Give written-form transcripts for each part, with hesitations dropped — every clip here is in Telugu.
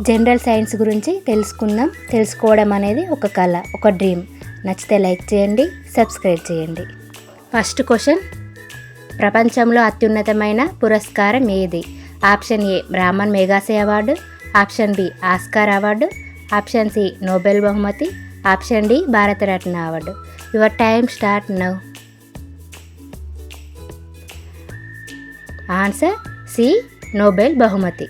జనరల్ సైన్స్ గురించి తెలుసుకోవడం అనేది ఒక కళ, ఒక డ్రీమ్. నచ్చితే లైక్ చేయండి, సబ్స్క్రైబ్ చేయండి. ఫస్ట్ క్వశ్చన్, ప్రపంచంలో అత్యున్నతమైన పురస్కారం ఏది? Option A Raman Magsaysay award, option B Oscar award, option C Nobel బహుమతి, option D Bharat Ratna award. Your time start now. Answer C Nobel బహుమతి.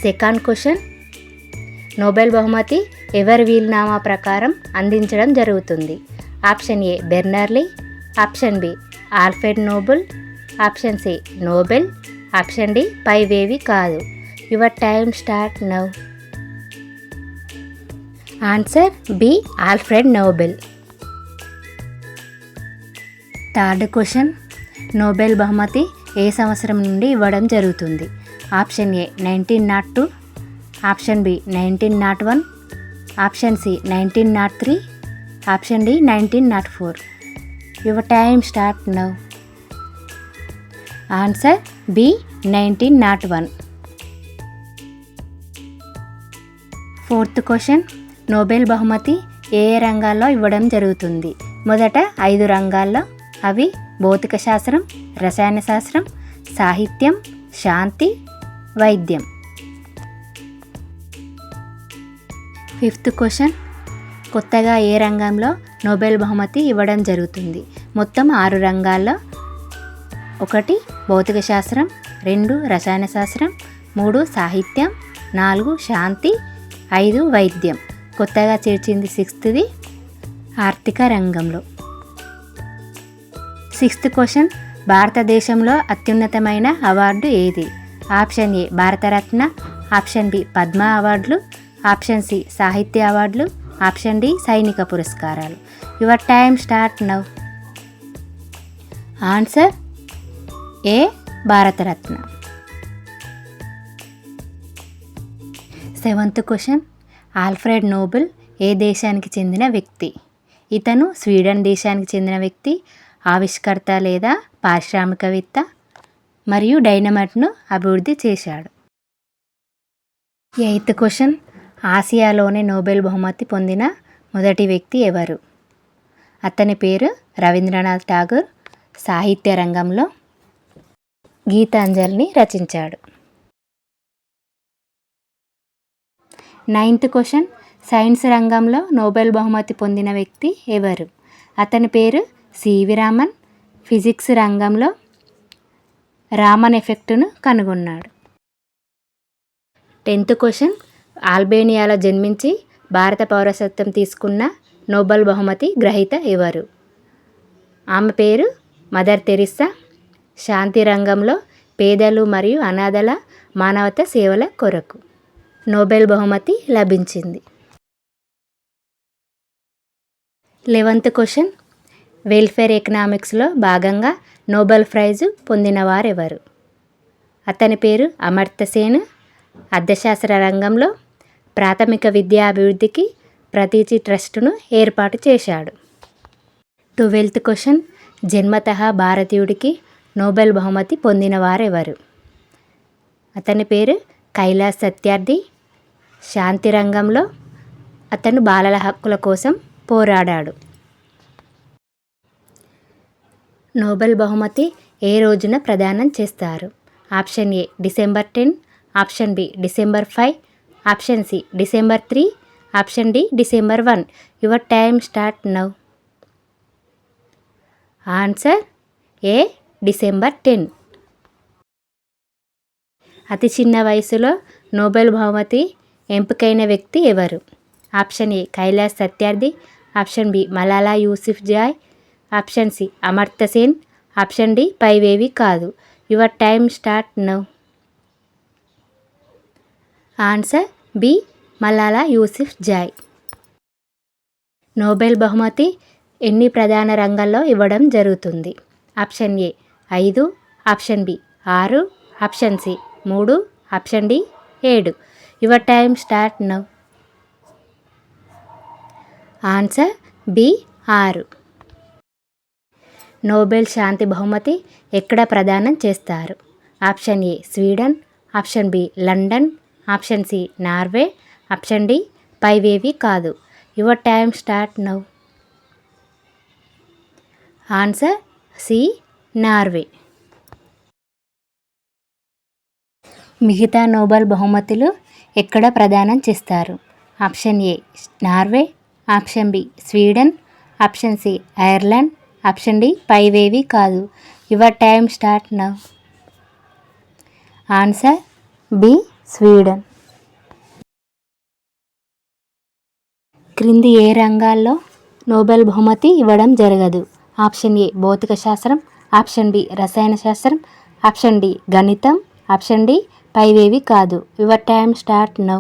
సెకండ్ క్వశ్చన్, నోబెల్ బహుమతి ఎవరి వీలునామా ప్రకారం అందించడం జరుగుతుంది? ఆప్షన్ ఏ బెర్నర్లీ, option B Alfred Nobel, option C Nobel, option D పైవేవి కాదు. Your time start now. Answer B Alfred Nobel. Third question, Nobel బహుమతి ఏ సంవత్సరం నుండి ఇవ్వడం జరుగుతుంది? Option A 1902, option B 1901, option C 1903, option D 1904. Your time start now. Answer B 1901. Fourth question, Nobel బహుమతి ఏ రంగాల్లో ఇవ్వడం జరుగుతుంది? మొదట 5 రంగాల్లో, అవి భౌతిక శాస్త్రం, రసాయన శాస్త్రం, సాహిత్యం, శాంతి, వైద్యం. ఫిఫ్త్ క్వశ్చన్, కొత్తగా ఏ రంగంలో నోబెల్ బహుమతి ఇవ్వడం జరుగుతుంది? మొత్తం 6 రంగాల్లో, 1 భౌతిక శాస్త్రం, 2 రసాయన శాస్త్రం, 3 సాహిత్యం, 4 శాంతి, 5 వైద్యం. కొత్తగా చేర్చింది 6th ఆర్థిక రంగంలో. సిక్స్త్ క్వశ్చన్, భారతదేశంలో అత్యున్నతమైన అవార్డు ఏది? Option A Bharat Ratna, option B Padma అవార్డులు, ఆప్షన్ సి సాహిత్య అవార్డులు, ఆప్షన్ డి సైనిక పురస్కారాలు. Your time start now. Answer A Bharat Ratna. Seventh question, Alfred Nobel ఏ దేశానికి చెందిన వ్యక్తి? ఇతను స్వీడన్ దేశానికి చెందిన వ్యక్తి, ఆవిష్కర్త లేదా పారిశ్రామికవేత్త, మరియు డైనమైట్ను అభివృద్ధి చేశాడు. ఎయిత్ క్వశ్చన్, ఆసియాలోనే నోబెల్ బహుమతి పొందిన మొదటి వ్యక్తి ఎవరు? అతని పేరు రవీంద్రనాథ్ ఠాగూర్. సాహిత్య రంగంలో గీతాంజలిని రచించాడు. నైన్త్ క్వశ్చన్, సైన్స్ రంగంలో నోబెల్ బహుమతి పొందిన వ్యక్తి ఎవరు? అతని పేరు సివి రామన్. ఫిజిక్స్ రంగంలో రామన్ ఎఫెక్టును కనుగొన్నాడు. 10th క్వశ్చన్, అల్బేనియాలో జన్మించి భారత పౌరసత్వం తీసుకున్న నోబెల్ బహుమతి గ్రహీత ఎవరు? ఆమె పేరు మదర్ తెరిసా. శాంతి రంగంలో పేదలు మరియు అనాథల మానవతా సేవల కొరకు నోబెల్ బహుమతి లభించింది. 11th క్వశ్చన్, వెల్ఫేర్ ఎకనామిక్స్లో భాగంగా నోబెల్ ప్రైజు పొందిన వారెవరు? అతని పేరు అమర్త్య సేన్. అర్థశాస్త్ర రంగంలో ప్రాథమిక విద్యా అభివృద్ధికి ప్రతీచి ట్రస్టును ఏర్పాటు చేశాడు. 12th క్వశ్చన్, జన్మతః భారతీయుడికి నోబెల్ బహుమతి పొందిన వారెవరు? అతని పేరు కైలాస్ సత్యార్థి. శాంతి రంగంలో అతను బాలల హక్కుల కోసం పోరాడాడు. నోబెల్ బహుమతి ఏ రోజున ప్రదానం చేస్తారు? Option A December 10, option B December 5, option C December 3, option D December 1. Your time start now. Answer A December 10. అతి చిన్న వయసులో నోబెల్ బహుమతి ఎంపికైన వ్యక్తి ఎవరు? Option A Kailash Satyarthi, option B Malala Yousafzai, option C Amartya Sen, option D పైవేవి కాదు. Your time start now. Answer B Malala Yousafzai. Nobel బహుమతి ఎన్ని ప్రధాన రంగాల్లో ఇవ్వడం జరుగుతుంది? Option A 5, option B 6, option C 3, option D 7. Your time start now. Answer B 6. Nobel శాంతి బహుమతి ఎక్కడ ప్రదానం చేస్తారు? Option A Sweden, option B London, option C Norway, option D పైవేవి కాదు. Your time start now. Answer C Norway. మిగతా నోబెల్ బహుమతులు ఎక్కడ ప్రదానం చేస్తారు? Option A Norway, option B Sweden, option C Ireland, option D పైవేవి కాదు. Your time start now. Answer B Sweden. క్రింది ఏ రంగాల్లో నోబెల్ బహుమతి ఇవ్వడం జరగదు? ఆప్షన్ ఏ భౌతిక శాస్త్రం, ఆప్షన్ బి రసాయన శాస్త్రం, ఆప్షన్ డి గణితం, ఆప్షన్ డి పైవేవి కాదు. Your time start now.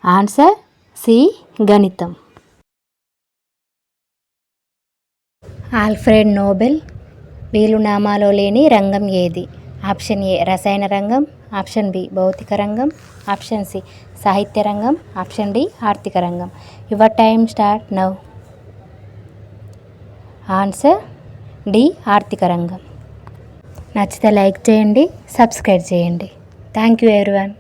Answer C గణితం. ఆల్ఫ్రెడ్ నోబెల్ వీలునామాలో లేని రంగం ఏది? ఆప్షన్ ఏ రసాయన రంగం, ఆప్షన్ బి భౌతిక రంగం, ఆప్షన్ సి సాహిత్య రంగం, ఆప్షన్ డి ఆర్థిక రంగం. Your time start now. Answer D ఆర్థిక రంగం. నచ్చితే లైక్ చేయండి, సబ్స్క్రైబ్ చేయండి. Thank you everyone.